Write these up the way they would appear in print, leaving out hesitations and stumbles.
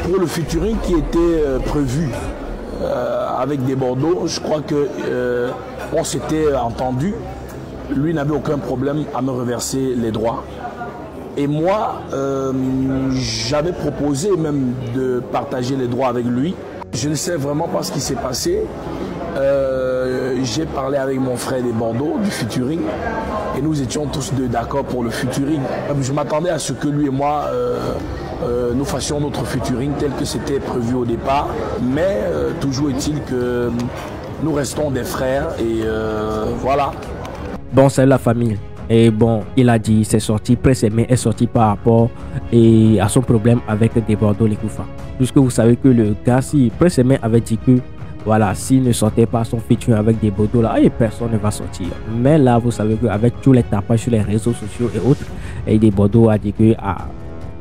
Pour le featuring qui était prévu avec des Bordeaux, je crois que on s'était entendu. Lui n'avait aucun problème à me reverser les droits. Et moi, j'avais proposé même de partager les droits avec lui. Je ne sais vraiment pas ce qui s'est passé. J'ai parlé avec mon frère des Bordeaux, du featuring, et nous étions tous deux d'accord pour le featuring. Je m'attendais à ce que lui et moi, nous fassions notre featuring tel que c'était prévu au départ, mais toujours est-il que nous restons des frères et voilà. Bon, c'est la famille. Et bon, il a dit, c'est sorti, Prince Aimé est sorti par rapport à son problème avec des Bordeaux les Koufa. Puisque vous savez que le gars, si Prince Aimé avait dit que voilà, s'il ne sortait pas son featuring avec des Bordeaux là, et personne ne va sortir. Mais là, vous savez qu'avec tous les tapages sur les réseaux sociaux et autres, et des Bordeaux a dit que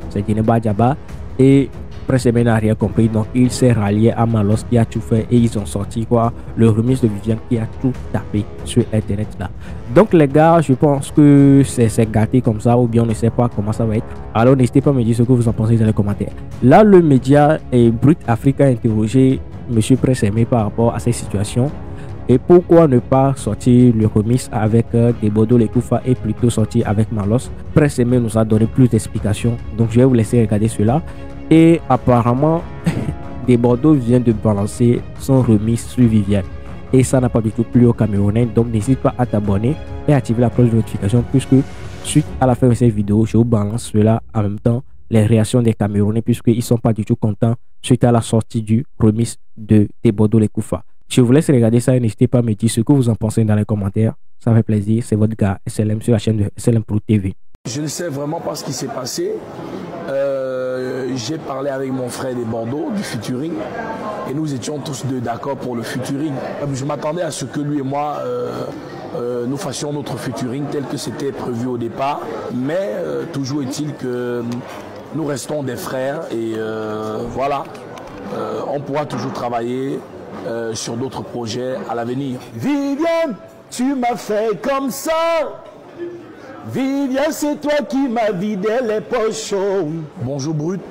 c'est Djeneba Djaba et Prince Aimé n'a rien compris, donc il s'est rallié à Malos qui a tout fait et ils ont sorti quoi, le remix de Viviane qui a tout tapé sur internet là. Donc les gars, je pense que c'est gâté comme ça ou bien on ne sait pas comment ça va être. Alors n'hésitez pas à me dire ce que vous en pensez dans les commentaires. Là le média Brut Africa a interrogé Monsieur Prince Aimé par rapport à cette situation. Et pourquoi ne pas sortir le remix avec des Bordeaux les Koufa et plutôt sortir avec Malos. Prince Aimé nous a donné plus d'explications, donc je vais vous laisser regarder cela. Et apparemment, des Bordeaux vient de balancer son remix sur Viviane. Et ça n'a pas du tout plu aux Camerounais. Donc n'hésite pas à t'abonner et activer la cloche de notification puisque suite à la fin de cette vidéo, je vous balance cela en même temps les réactions des Camerounais puisqu'ils ne sont pas du tout contents suite à la sortie du remix de des Bordeaux les Koufa. Je vous laisse regarder ça et n'hésitez pas à me dire ce que vous en pensez dans les commentaires. Ça fait plaisir. C'est votre gars SLM sur la chaîne de SLM Pro TV. Je ne sais vraiment pas ce qui s'est passé. J'ai parlé avec mon frère des Bordeaux, du featuring, et nous étions tous deux d'accord pour le featuring. Je m'attendais à ce que lui et moi, nous fassions notre featuring tel que c'était prévu au départ, mais toujours est-il que nous restons des frères et voilà, on pourra toujours travailler sur d'autres projets à l'avenir. Viviane, tu m'as fait comme ça. Viviane, c'est toi qui m'as vidé les poches. Bonjour Brut,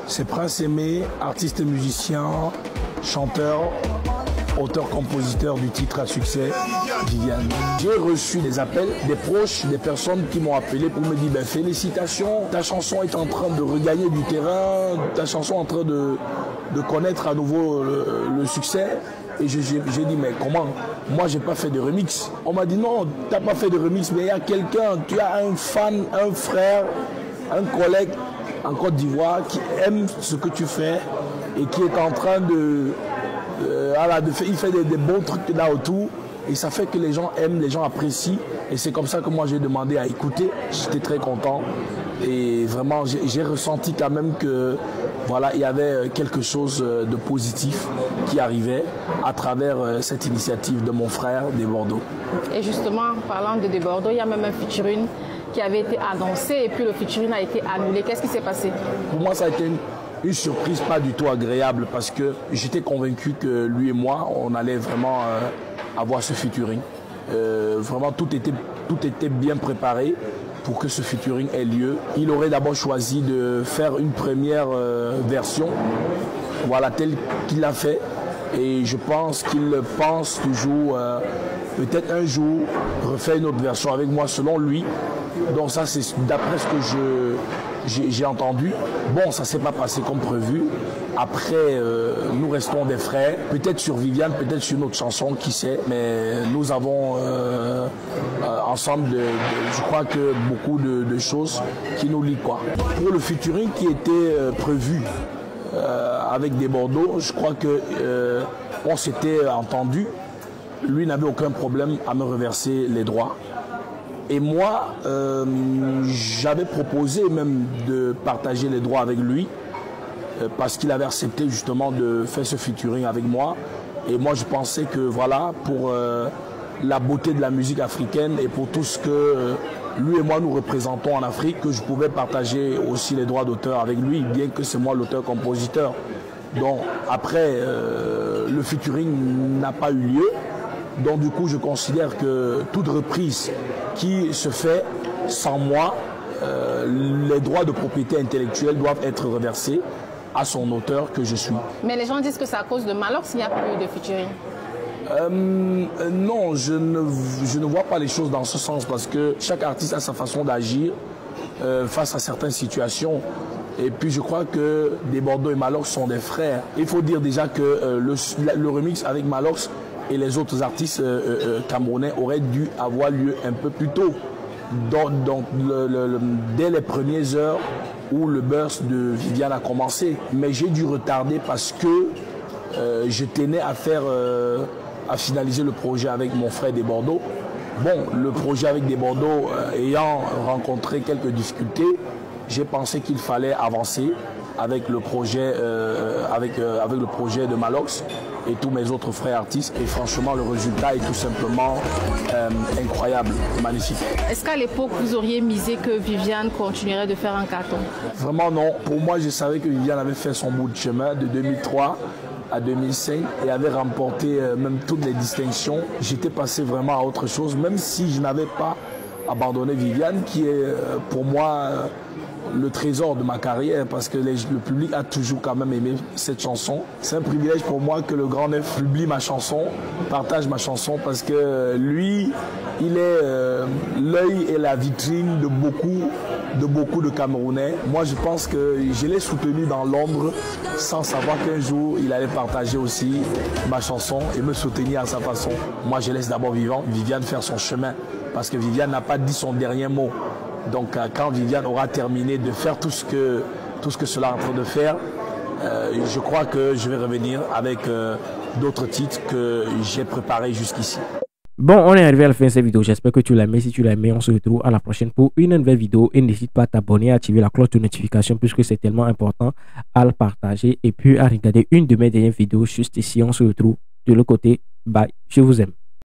c'est Prince Aimé, artiste et musicien, chanteur, auteur-compositeur du titre à succès, Viviane. J'ai reçu des appels des proches, des personnes qui m'ont appelé pour me dire ben, félicitations, ta chanson est en train de regagner du terrain, ta chanson est en train de connaître à nouveau le succès. Et j'ai dit, mais comment? Moi, j'ai pas fait de remix. On m'a dit, non, t'as pas fait de remix, mais il y a quelqu'un, tu as un fan, un frère, un collègue en Côte d'Ivoire qui aime ce que tu fais et qui est en train il fait des bons trucs là autour. Et ça fait que les gens aiment, les gens apprécient. Et c'est comme ça que moi j'ai demandé à écouter. J'étais très content. Et vraiment, j'ai ressenti quand même que voilà, il y avait quelque chose de positif qui arrivait à travers cette initiative de mon frère des Bordeaux. Et justement, parlant de Bordeaux, il y a même un featuring qui avait été annoncé et puis le featuring a été annulé. Qu'est-ce qui s'est passé? Pour moi, ça a été une surprise pas du tout agréable parce que j'étais convaincu que lui et moi, on allait vraiment avoir ce featuring. Vraiment, tout était bien préparé pour que ce featuring ait lieu. Il aurait d'abord choisi de faire une première version, voilà, telle qu'il l'a fait. Et je pense qu'il pense toujours, peut-être un jour, refaire une autre version avec moi selon lui. Donc ça, c'est d'après ce que j'ai entendu. Bon, ça ne s'est pas passé comme prévu. Après, nous restons des frères. Peut-être sur Viviane, peut-être sur une autre chanson, qui sait. Mais nous avons ensemble, je crois que beaucoup de choses qui nous lient, quoi. Pour le featuring qui était prévu avec des Bordeaux, je crois que on s'était entendu. Lui n'avait aucun problème à me reverser les droits. Et moi, j'avais proposé même de partager les droits avec lui parce qu'il avait accepté justement de faire ce featuring avec moi. Et moi, je pensais que voilà, pour la beauté de la musique africaine et pour tout ce que lui et moi nous représentons en Afrique, que je pouvais partager aussi les droits d'auteur avec lui, bien que c'est moi l'auteur-compositeur. Donc après, le featuring n'a pas eu lieu. Donc du coup, je considère que toute reprise qui se fait sans moi, les droits de propriété intellectuelle doivent être reversés à son auteur que je suis. Mais les gens disent que c'est à cause de Malox qu'il n'y a plus de featuring. Non, je ne vois pas les choses dans ce sens parce que chaque artiste a sa façon d'agir face à certaines situations. Et puis je crois que Desbordeaux et Malox sont des frères. Il faut dire déjà que le remix avec Malox et les autres artistes camerounais aurait dû avoir lieu un peu plus tôt. Donc dès les premières heures où le burst de Viviane a commencé. Mais j'ai dû retarder parce que je tenais à finaliser le projet avec mon frère Desbordeaux. Bon, le projet avec Desbordeaux ayant rencontré quelques difficultés, j'ai pensé qu'il fallait avancer avec le projet, avec le projet de Malox et tous mes autres frères artistes. Et franchement, le résultat est tout simplement incroyable, magnifique. Est-ce qu'à l'époque, vous auriez misé que Viviane continuerait de faire un carton? Vraiment non. Pour moi, je savais que Viviane avait fait son bout de chemin de 2003 à 2005 et avait remporté même toutes les distinctions. J'étais passé vraiment à autre chose, même si je n'avais pas abandonné Viviane, qui est pour moi le trésor de ma carrière, parce que le public a toujours quand même aimé cette chanson. C'est un privilège pour moi que le Grand Neuf publie ma chanson, partage ma chanson, parce que lui, il est l'œil et la vitrine de beaucoup de Camerounais. Moi, je pense que je l'ai soutenu dans l'ombre sans savoir qu'un jour, il allait partager aussi ma chanson et me soutenir à sa façon. Moi, je laisse d'abord Viviane faire son chemin, parce que Viviane n'a pas dit son dernier mot. Donc, quand Viviane aura terminé de faire tout ce que cela est en train de faire, je crois que je vais revenir avec d'autres titres que j'ai préparés jusqu'ici. Bon, on est arrivé à la fin de cette vidéo. J'espère que tu l'as aimé. Si tu l'as aimé, on se retrouve à la prochaine pour une nouvelle vidéo. Et n'hésite pas à t'abonner, à activer la cloche de notification puisque c'est tellement important à le partager et puis à regarder une de mes dernières vidéos juste ici. On se retrouve de l'autre côté. Bye. Je vous aime.